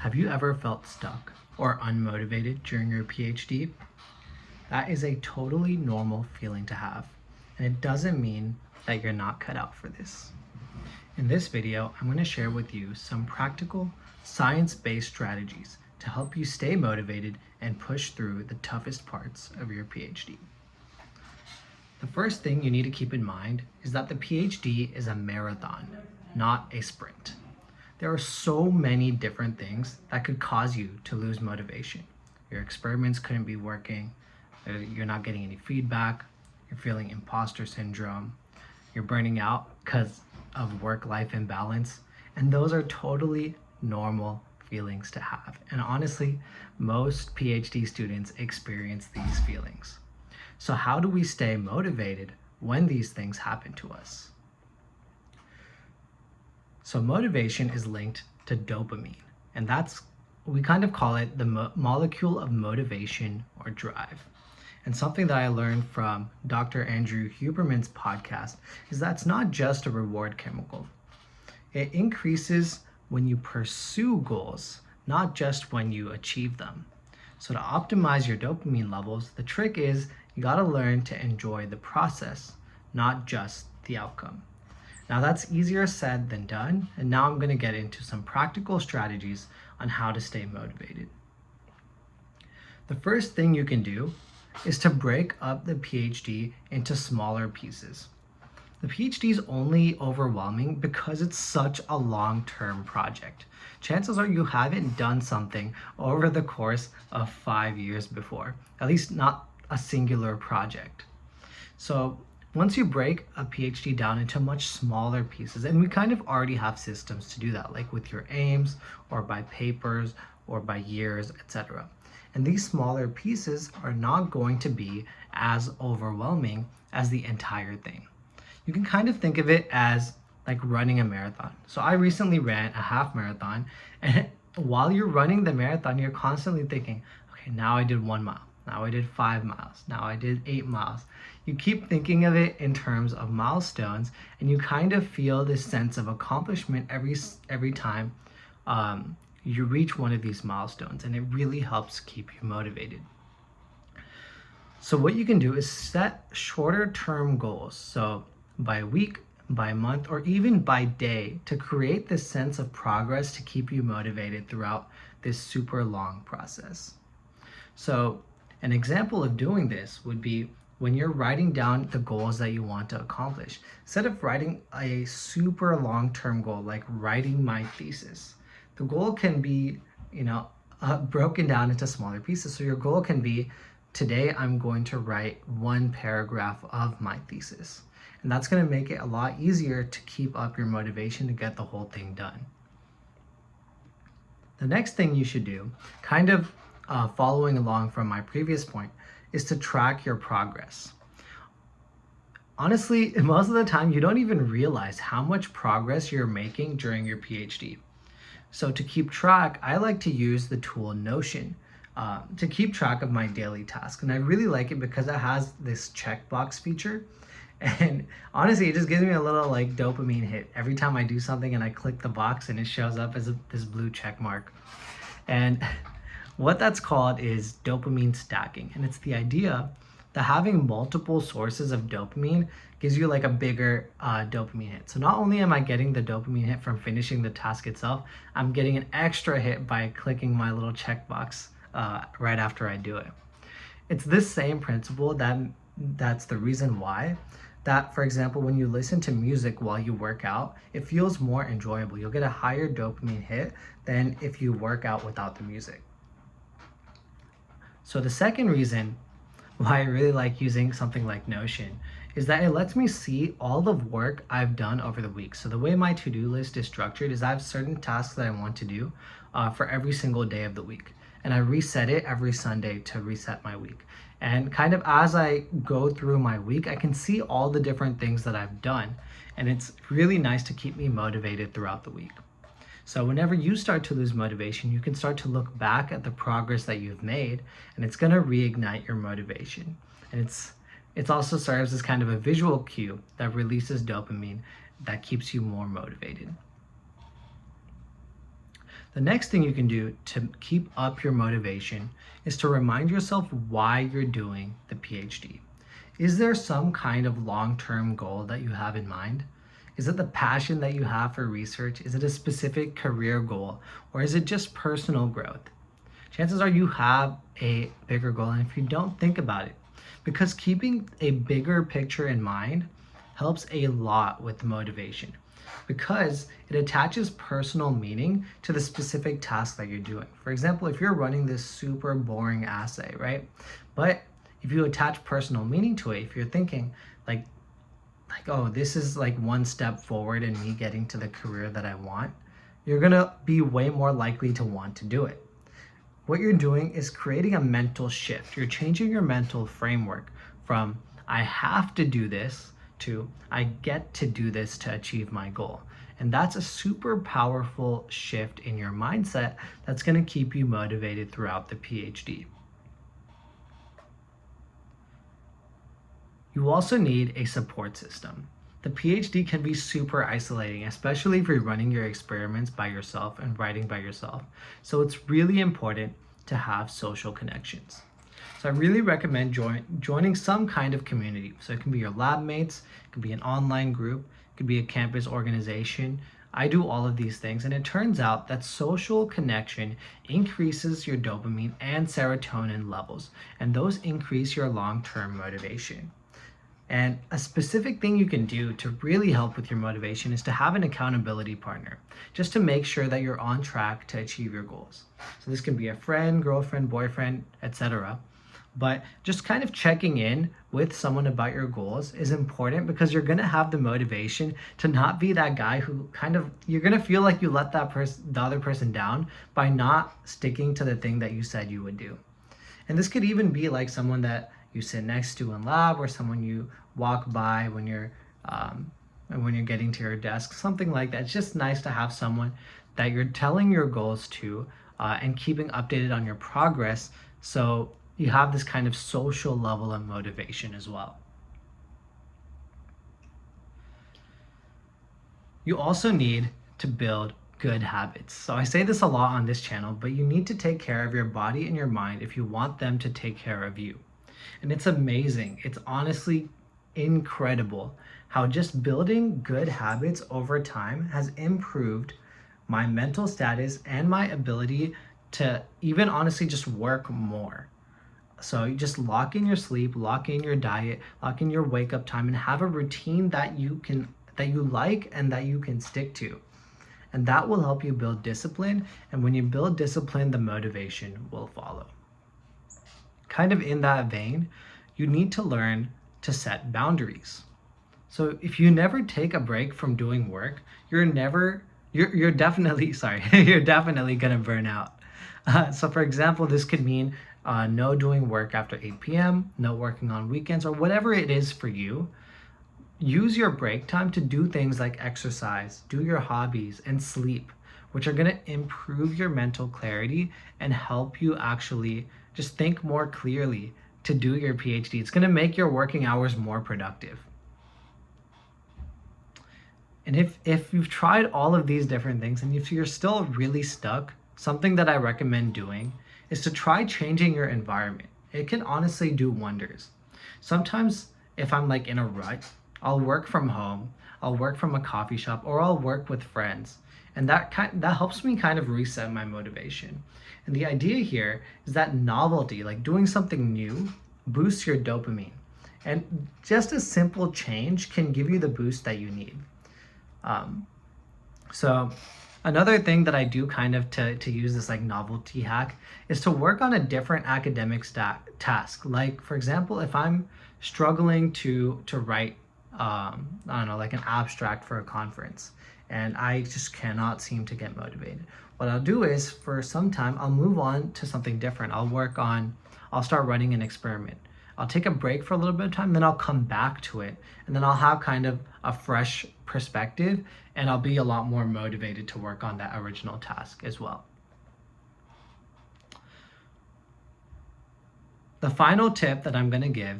Have you ever felt stuck or unmotivated during your PhD? That is a totally normal feeling to have, and it doesn't mean that you're not cut out for this. In this video, I'm going to share with you some practical, science-based strategies to help you stay motivated and push through the toughest parts of your PhD. The first thing you need to keep in mind is that the PhD is a marathon, not a sprint. There are so many different things that could cause you to lose motivation. Your experiments couldn't be working, you're not getting any feedback, you're feeling imposter syndrome, you're burning out because of work-life imbalance, and those are totally normal feelings to have. And honestly, most PhD students experience these feelings. So how do we stay motivated when these things happen to us? So motivation is linked to dopamine, and we kind of call it the molecule of motivation or drive. And something that I learned from Dr. Andrew Huberman's podcast is that it's not just a reward chemical. It increases when you pursue goals, not just when you achieve them. So to optimize your dopamine levels, the trick is you gotta learn to enjoy the process, not just the outcome. Now that's easier said than done, and now I'm going to get into some practical strategies on how to stay motivated. The first thing you can do is to break up the PhD into smaller pieces. The PhD is only overwhelming because it's such a long-term project. Chances are you haven't done something over the course of 5 years before, at least not a singular project. So once you break a PhD down into much smaller pieces, and we kind of already have systems to do that, like with your aims or by papers or by years, etc. And these smaller pieces are not going to be as overwhelming as the entire thing. You can kind of think of it as like running a marathon. So I recently ran a half marathon, and while you're running the marathon, you're constantly thinking, okay, now I did 1 mile. Now I did 5 miles. Now I did 8 miles. You keep thinking of it in terms of milestones, and you kind of feel this sense of accomplishment every time you reach one of these milestones, and it really helps keep you motivated. So what you can do is set shorter term goals. So by week, by month, or even by day, to create this sense of progress to keep you motivated throughout this super long process. So an example of doing this would be when you're writing down the goals that you want to accomplish. Instead of writing a super long-term goal, like writing my thesis, the goal can be, broken down into smaller pieces. So your goal can be, today I'm going to write 1 paragraph of my thesis. And that's going to make it a lot easier to keep up your motivation to get the whole thing done. The next thing you should do, kind of following along from my previous point, is to track your progress. Honestly, most of the time you don't even realize how much progress you're making during your PhD. So to keep track, I like to use the tool Notion to keep track of my daily tasks. And I really like it because it has this checkbox feature. And honestly, it just gives me a little like dopamine hit every time I do something and I click the box and it shows up as this blue check mark. And what that's called is dopamine stacking. And it's the idea that having multiple sources of dopamine gives you like a bigger dopamine hit. So not only am I getting the dopamine hit from finishing the task itself, I'm getting an extra hit by clicking my little checkbox right after I do it. It's this same principle that's the reason why that, for example, when you listen to music while you work out, it feels more enjoyable. You'll get a higher dopamine hit than if you work out without the music. So the second reason why I really like using something like Notion is that it lets me see all the work I've done over the week. So the way my to-do list is structured is I have certain tasks that I want to do for every single day of the week. And I reset it every Sunday to reset my week. And kind of as I go through my week, I can see all the different things that I've done. And it's really nice to keep me motivated throughout the week. So whenever you start to lose motivation, you can start to look back at the progress that you've made, and it's going to reignite your motivation. And it also serves as kind of a visual cue that releases dopamine that keeps you more motivated. The next thing you can do to keep up your motivation is to remind yourself why you're doing the PhD. Is there some kind of long-term goal that you have in mind? Is it the passion that you have for research? Is it a specific career goal? Or is it just personal growth? Chances are you have a bigger goal, and if you don't, think about it. Because keeping a bigger picture in mind helps a lot with motivation, because it attaches personal meaning to the specific task that you're doing. For example, if you're running this super boring assay, right? But if you attach personal meaning to it, if you're thinking oh, this is like one step forward in me getting to the career that I want, you're gonna be way more likely to want to do it. What you're doing is creating a mental shift. You're changing your mental framework from I have to do this to I get to do this to achieve my goal. And that's a super powerful shift in your mindset that's going to keep you motivated throughout the PhD. You also need a support system. The PhD can be super isolating, especially if you're running your experiments by yourself and writing by yourself. So it's really important to have social connections. So I really recommend joining some kind of community. So it can be your lab mates, it could be an online group, it could be a campus organization. I do all of these things, and it turns out that social connection increases your dopamine and serotonin levels, and those increase your long-term motivation. And a specific thing you can do to really help with your motivation is to have an accountability partner, just to make sure that you're on track to achieve your goals. So this can be a friend, girlfriend, boyfriend, etc. But just kind of checking in with someone about your goals is important, because you're going to have the motivation to not be that guy who you're going to feel like you let the other person down by not sticking to the thing that you said you would do. And this could even be like someone that you sit next to in lab, or someone you walk by when you're getting to your desk, something like that. It's just nice to have someone that you're telling your goals to and keeping updated on your progress, so you have this kind of social level of motivation as well. You also need to build good habits. So I say this a lot on this channel, but you need to take care of your body and your mind if you want them to take care of you. And it's amazing. It's honestly incredible how just building good habits over time has improved my mental status and my ability to even honestly just work more. So you just lock in your sleep, lock in your diet, lock in your wake up time, and have a routine that you like and that you can stick to. And that will help you build discipline. And when you build discipline, the motivation will follow. Kind of in that vein, you need to learn to set boundaries. So if you never take a break from doing work, you're definitely you're definitely gonna burn out. So for example, this could mean no doing work after 8 p.m., no working on weekends, or whatever it is for you. Use your break time to do things like exercise, do your hobbies, and sleep, which are going to improve your mental clarity and help you actually just think more clearly to do your PhD. It's going to make your working hours more productive. And if you've tried all of these different things and if you're still really stuck, something that I recommend doing is to try changing your environment. It can honestly do wonders. Sometimes if I'm like in a rut, I'll work from home, I'll work from a coffee shop, or I'll work with friends. And that helps me kind of reset my motivation. And the idea here is that novelty, like doing something new, boosts your dopamine. And just a simple change can give you the boost that you need. So another thing that I do kind of to use this like novelty hack is to work on a different academic task. Like for example, if I'm struggling to write, I don't know, like an abstract for a conference, and I just cannot seem to get motivated. What I'll do is for some time, I'll move on to something different. I'll start running an experiment. I'll take a break for a little bit of time, then I'll come back to it, and then I'll have kind of a fresh perspective, and I'll be a lot more motivated to work on that original task as well. The final tip that I'm going to give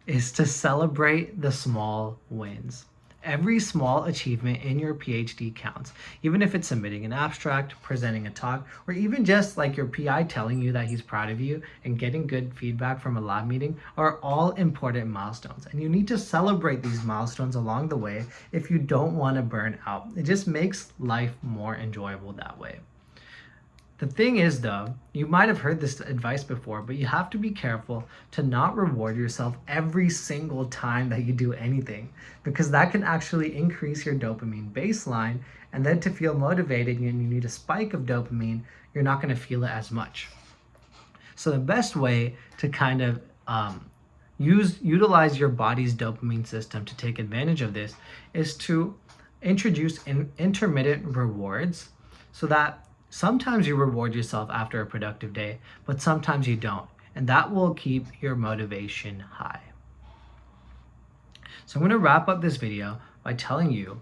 is to celebrate the small wins. Every small achievement in your PhD counts, even if it's submitting an abstract, presenting a talk, or even just like your PI telling you that he's proud of you and getting good feedback from a lab meeting are all important milestones. And you need to celebrate these milestones along the way if you don't want to burn out. It just makes life more enjoyable that way. The thing is, though, you might have heard this advice before, but you have to be careful to not reward yourself every single time that you do anything, because that can actually increase your dopamine baseline. And then to feel motivated and you need a spike of dopamine, you're not going to feel it as much. So the best way to kind of utilize your body's dopamine system to take advantage of this is to introduce intermittent rewards, so that sometimes you reward yourself after a productive day, but sometimes you don't. And that will keep your motivation high. So I'm going to wrap up this video by telling you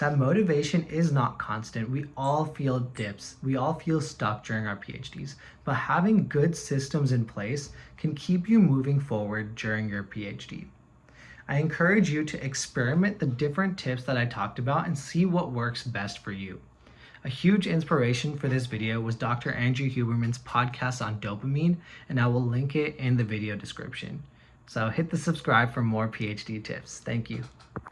that motivation is not constant. We all feel dips. We all feel stuck during our PhDs. But having good systems in place can keep you moving forward during your PhD. I encourage you to experiment the different tips that I talked about and see what works best for you. A huge inspiration for this video was Dr. Andrew Huberman's podcast on dopamine, and I will link it in the video description. So hit the subscribe for more PhD tips. Thank you.